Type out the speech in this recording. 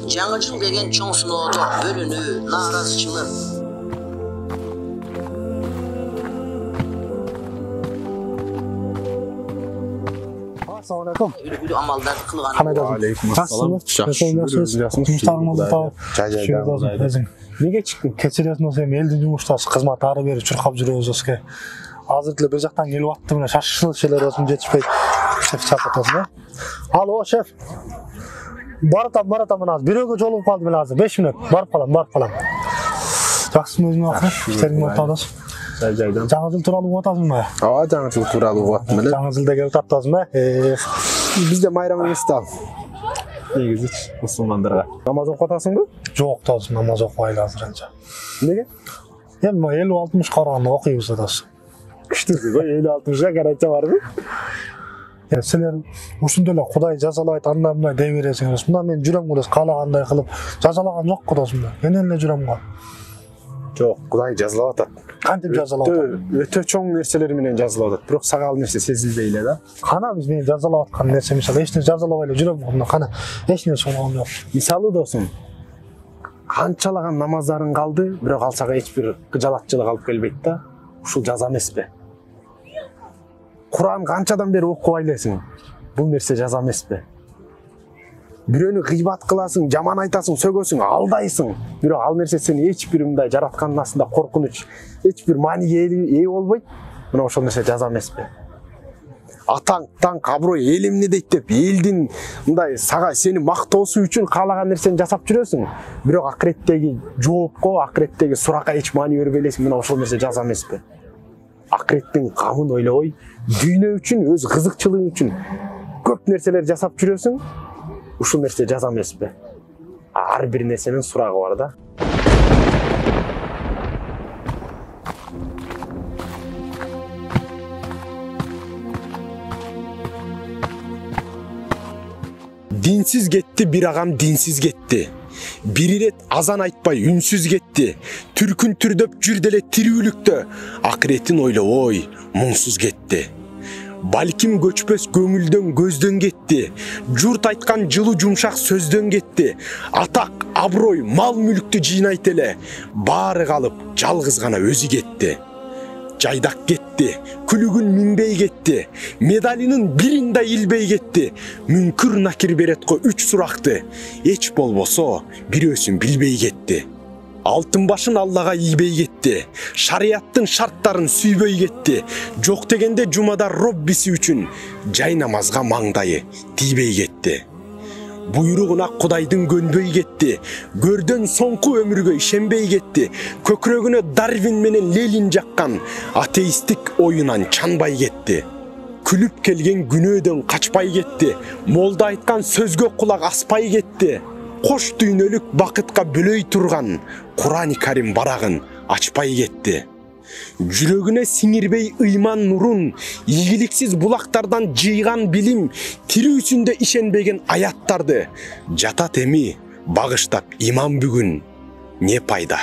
Жаңы жыл деген чоң сыноодо бөлүнүү, нааразычылык. Assalamualaikum. Үлгүлүү амалдарды кылган. Алейкум ассалам. Неге чыктың? Кечиресиң сен элдин жумуштасы кызмат ары бери чуркап жүрөбүз эске. Азыр деле бул жактан келип аттым, мына шашылык шелер өзүм жетишпей. Шеф чакыртасың, а? Алло, шеф. Баратам мына бирөөгө жолугуп калдым эле азыр. 5 мүнөт. Барып калам. Жакшысың өзүң акы? Иштериңди отабыз. Жайдан. Жаңы жыл тууралуу угуп атасыңбы? Ооба, жаңы жыл тууралуу угуп аттым эле. Жаңы жылда келип атасыңбы? Бизде майрам эмес да. Негизи мусулмандарга. Намаз окуп атасыңбы? Жок, тоосун намаз окубайлы азыр анча. Неге? Эми 50-60 караганда окуйбуз атасы. Күчтүү го 50-60 карача барбы? Силер ушундай эле Кудай жазалайт, андай мындай дей бересиңер. Мына мен жүрөм эле каалагандай кылып жазалаган жок го досум. Менен эле жүрөм го. Жок, Кудай жазалап атат. Кантип жазалап атат? Өтө чоң нерселер менен жазалап атат. Бирок сага ал нерсе сезилбей эле да. Кана биз мени жазалап аткан нерсе мисалы эч нерсе жазалабай эле жүрөм го. Кана эч нерсе болгон жок. Мисалы досум, канчалаган намаздарын калды, бирок ал сага эч бир кыжалатчылык алып келбейт да. Ушул жаза эмеспи? Куран канчадан бери окуп айлайсың? Бул нерсе жаза эмеспи? Бирөөнү гыйбат кыласың, жаман айтасың, сөгөсүң, алдайсың. Бирок ал нерсе сени эч бир мындай жараткандын астында коркунуч, эч бир мааниге ээ болбойт. Мына ошол нерсе жаза эмеспи? Атаң, аброй, элимни дейт деп, элдин мындай сага сени мактоосу үчүн каалаган нерсени жасап жүрөсүң. Бирок акыреттеги жоопко, акыреттеги суракка эч маани бербей элесиң. Мына ошол нерсе жаза эмеспи? Акыреттин камын ойлобой, дүйнө үчүн, өз кызыкчылыгың үчүн көп нерселер жасап жүрөсүң. Ушул нерсе жаза эмеспи? Ар бир нерсенин сурагы бар да. Динсиз кетти бир агам, динсиз кетти. Бир ирет азан айтпай үнсүз кетти. Түркүн түрдөп жүр деле тирүүлүктө. Акыретин ойлобой, муңсуз кетти. Балким көчпөс көңүлдөн көздөн кетти. Журт айткан жылуу жумшак сөздөн кетти. Атак, аброй, мал мүлктү жыйнайт эле. Баары калып, жалгыз гана өзү кетти. Жайдак кетти, күлүгүн минбей кетти. Медалинин бирин да илбей кетти. Мүнкүр накир берет го 3 суракты. Эч болбосо бирөөсүн билбей кетти. Алтын башын Аллага ийбей кетти. Шариаттын шарттарын сүйбөй кетти. Жок дегенде жумада Роббиси үчүн жай намазга маңдайы тийбей кетти. Буйругуна Кудайдын көнбөй кетти. Көрдөн соңку өмүргө ишенбей кетти. Көкүрөгүнө Дарвин менен Ленин жаккан атеисттик оюнан чанбай кетти. Күлүп келген күнөөдөн качпай кетти. Молда айткан сөзгө кулак аспай кетти. Кош дүйнөлүк бакытка бөлөй турган Курани Карим барагын ачпай кетти. Жүрөгүнө сиңирбей ыйман нурун, ийгиликсиз булактардан жыйган билим, тирүүсүндө ишенбеген аяттарды жатат эми багыштап иман бүгүн. Не пайда?